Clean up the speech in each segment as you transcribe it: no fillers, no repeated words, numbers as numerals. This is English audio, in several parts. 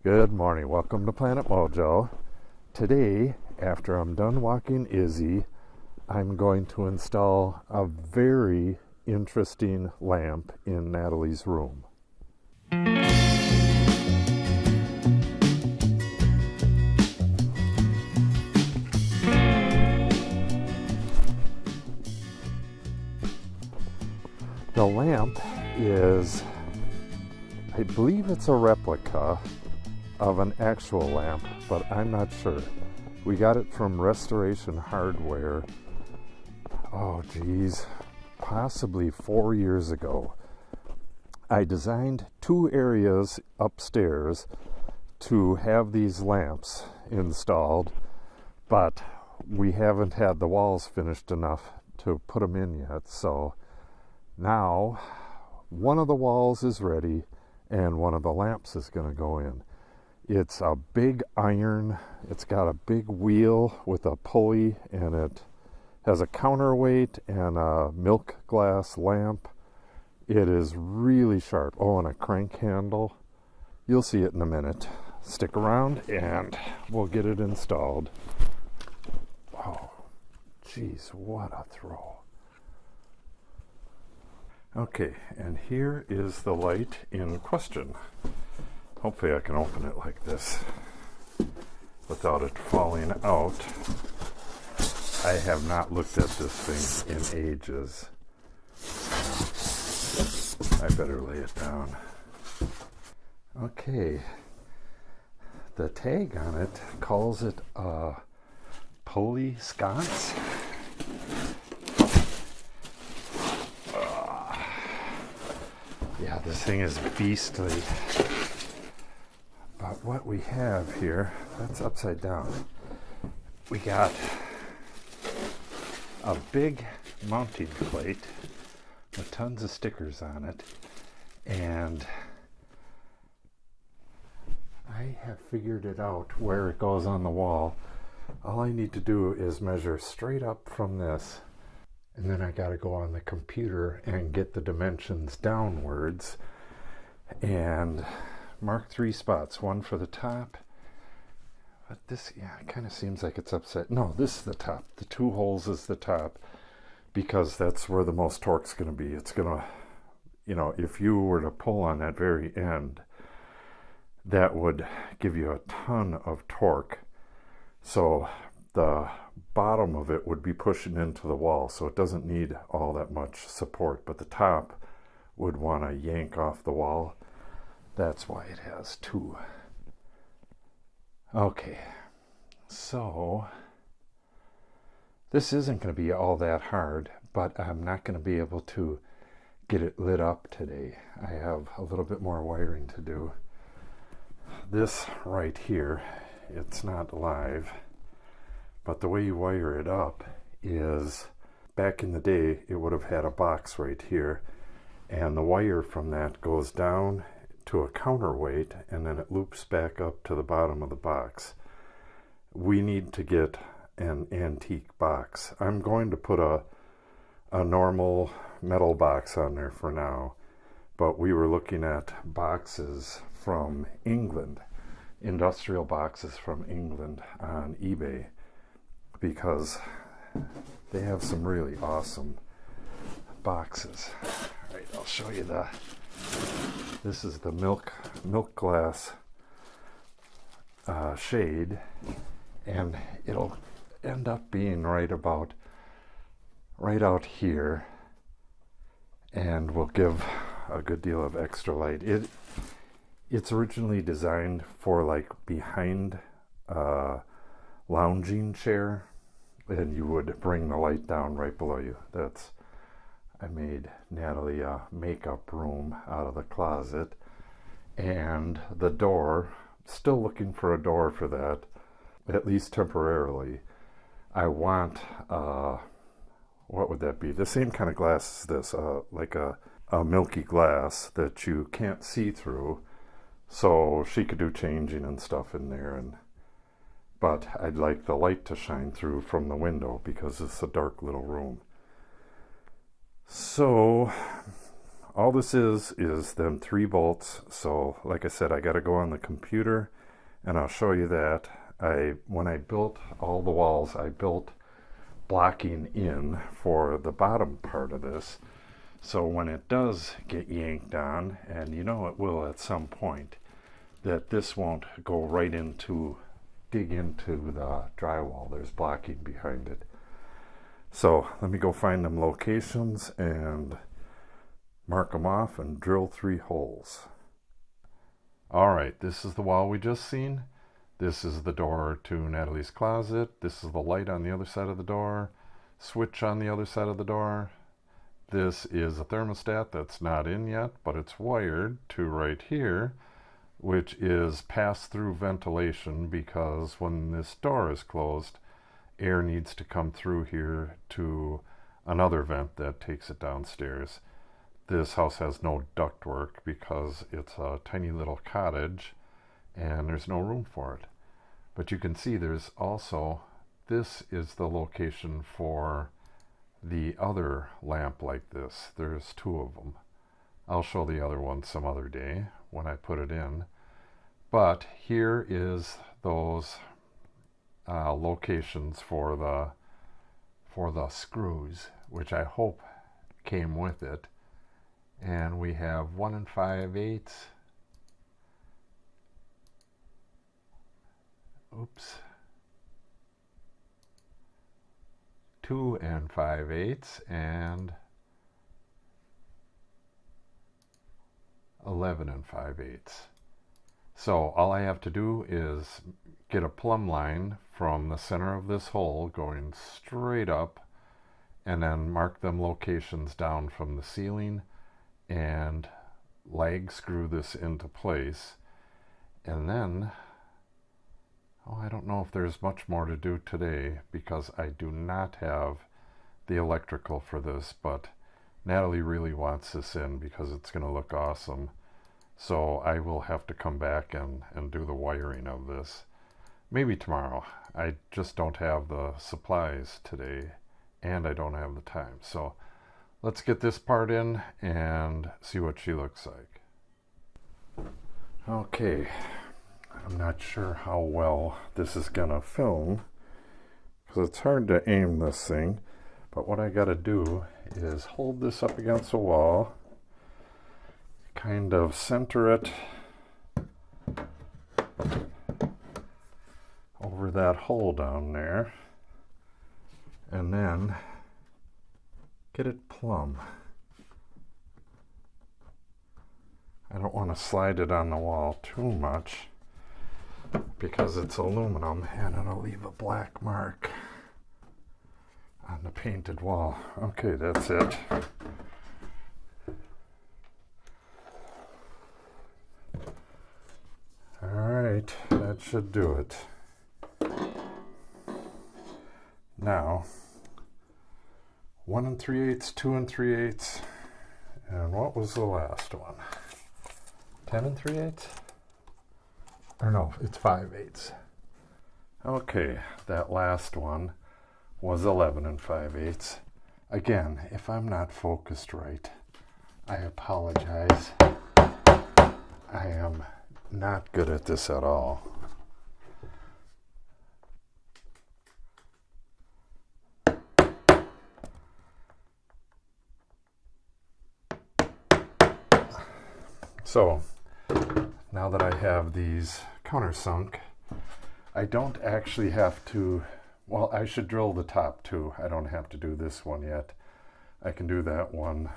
Good morning. Welcome to Planet Mojo. Today, after I'm done walking Izzy, I'm going to install a very interesting lamp in Natalie's room. The lamp is, I believe it's a replica of an actual lamp, but I'm not sure. We got it from Restoration Hardware, oh geez, possibly 4 years ago. I designed 2 areas upstairs to have these lamps installed, but we haven't had the walls finished enough to put them in yet. So now one of the walls is ready and one of the lamps is going to go in. It's a big iron. It's got a big wheel with a pulley, and it has a counterweight and a milk glass lamp. It is really sharp. Oh, and a crank handle. You'll see it in a minute. Stick around and we'll get it installed. Oh, geez, what a throw. Okay, and here is the light in question. Hopefully I can open it like this without it falling out. I have not looked at this thing in ages. I better lay it down. Okay. The tag on it calls it a pulley sconce. Yeah, this thing is beastly. But what we have here, that's upside down. We got a big mounting plate with tons of stickers on it, and I have figured it out where it goes on the wall. All I need to do is measure straight up from this, and then I got to go on the computer and get the dimensions downwards and mark 3 spots, one for the top. But this, yeah, it kind of seems like it's upside. No, this is the top. The 2 holes is the top, because that's where the most torque's going to be. It's going to, you know, if you were to pull on that very end, that would give you a ton of torque. So the bottom of it would be pushing into the wall, so it doesn't need all that much support. But the top would want to yank off the wall. That's why it has 2. Okay, so this isn't going to be all that hard, but I'm not going to be able to get it lit up today. I have a little bit more wiring to do. This right here, it's not live, but the way you wire it up is, back in the day, it would have had a box right here, and the wire from that goes down to a counterweight, and then it loops back up to the bottom of the box. We need to get an antique box. I'm going to put a normal metal box on there for now, but we were looking at boxes from England, industrial boxes from England on eBay, because they have some really awesome boxes. All right, I'll show you this is the milk glass shade, and it'll end up being right out here, and will give a good deal of extra light. It's originally designed for like behind a lounging chair, and you would bring the light down right below you. I made Natalie a makeup room out of the closet, and the door, still looking for a door for that, at least temporarily. I want, what would that be? The same kind of glass as this, like a milky glass that you can't see through, so she could do changing and stuff in there. But I'd like the light to shine through from the window because it's a dark little room. So all this is them 3 bolts. So like I said, I got to go on the computer and I'll show you that. When I built all the walls, I built blocking in for the bottom part of this. So when it does get yanked on, and you know it will at some point, that this won't go right into, dig into the drywall. There's blocking behind it. So let me go find them locations and mark them off and drill 3 holes. All right, this is the wall we just seen. This is the door to Natalie's closet. This is the light on the other side of the door. Switch on the other side of the door. This is a thermostat that's not in yet, but it's wired to right here, which is pass-through ventilation, because when this door is closed, air needs to come through here to another vent that takes it downstairs. This house has no ductwork because it's a tiny little cottage and there's no room for it. But you can see there's also, this is the location for the other lamp like this. There's 2 of them. I'll show the other one some other day when I put it in. But here is those locations for the screws, which I hope came with it. And we have 1 5/8. Oops. 2 5/8 and 11 5/8. So all I have to do is get a plumb line from the center of this hole going straight up, and then mark them locations down from the ceiling and lag screw this into place. And then, I don't know if there's much more to do today because I do not have the electrical for this, but Natalie really wants this in because it's going to look awesome. So I will have to come back and do the wiring of this. Maybe tomorrow. I just don't have the supplies today and I don't have the time. So let's get this part in and see what she looks like. Okay. I'm not sure how well this is gonna film because it's hard to aim this thing, but what I gotta do is hold this up against the wall, kind of center it over that hole down there, and then get it plumb. I don't want to slide it on the wall too much because it's aluminum and it'll leave a black mark on the painted wall. Okay, that's it. All right, that should do it. Now, 1 3/8, 2 3/8, and what was the last one? 10 3/8? Or no, it's 5/8. Okay, that last one was 11 5/8. Again, if I'm not focused right, I apologize. I am not good at this at all. So, now that I have these countersunk, I don't actually have to, well, I should drill the top too. I don't have to do this one yet. I can do that one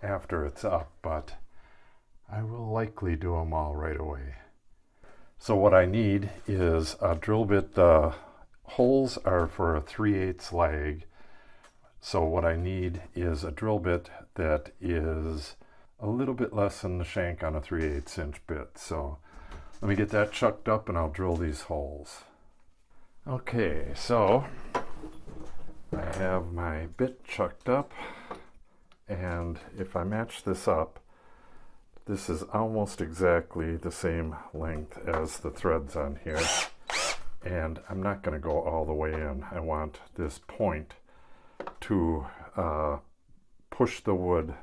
after it's up, but I will likely do them all right away. So what I need is a drill bit. The holes are for a 3/8 lag. So what I need is a drill bit that is a little bit less than the shank on a 3/8 inch bit. So let me get that chucked up and I'll drill these holes. Okay, so I have my bit chucked up, and if I match this up, this is almost exactly the same length as the threads on here, and I'm not going to go all the way in. I want this point to push the wood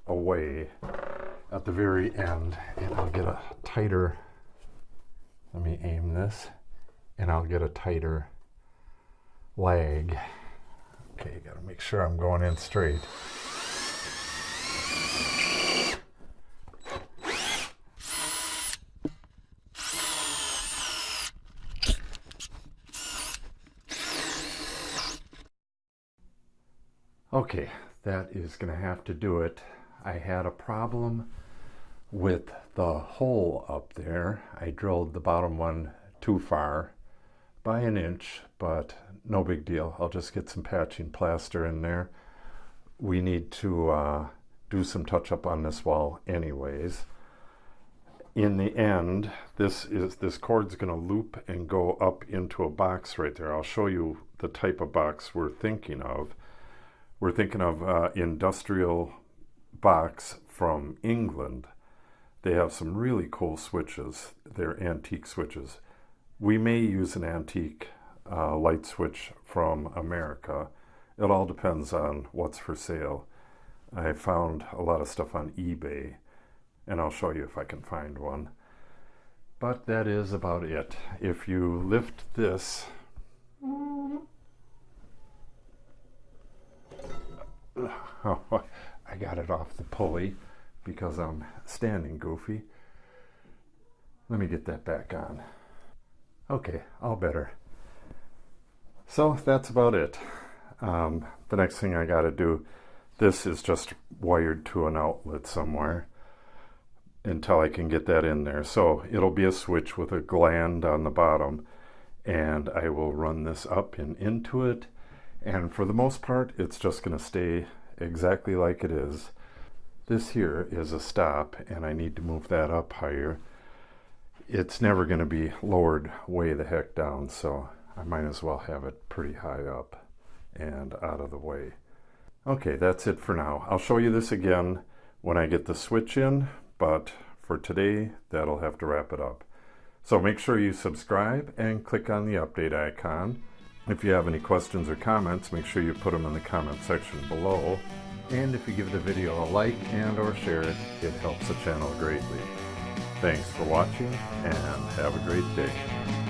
away at the very end, and I'll get a tighter, let me aim this, and I'll get a tighter lag. Okay, gotta make sure I'm going in straight. Okay, that is going to have to do it. I had a problem with the hole up there. I drilled the bottom one too far by an inch, but no big deal. I'll just get some patching plaster in there. We need to do some touch up on this wall anyways. In the end, this cord's going to loop and go up into a box right there. I'll show you the type of box we're thinking of. We're thinking of industrial box from England. They have some really cool switches. They're antique switches. We may use an antique light switch from America. It all depends on what's for sale. I found a lot of stuff on eBay, and I'll show you if I can find one. But that is about it. If you lift this, oh, I got it off the pulley because I'm standing goofy. Let me get that back on. Okay, all better. So that's about it. The next thing I got to do, this is just wired to an outlet somewhere until I can get that in there. So it'll be a switch with a gland on the bottom, and I will run this up and into it. And for the most part, it's just going to stay exactly like it is. This here is a stop, and I need to move that up higher. It's never going to be lowered way the heck down, so I might as well have it pretty high up and out of the way. Okay, that's it for now. I'll show you this again when I get the switch in, but for today, that'll have to wrap it up. So make sure you subscribe and click on the update icon. If you have any questions or comments, make sure you put them in the comment section below. And if you give the video a like and or share it, it helps the channel greatly. Thanks for watching and have a great day.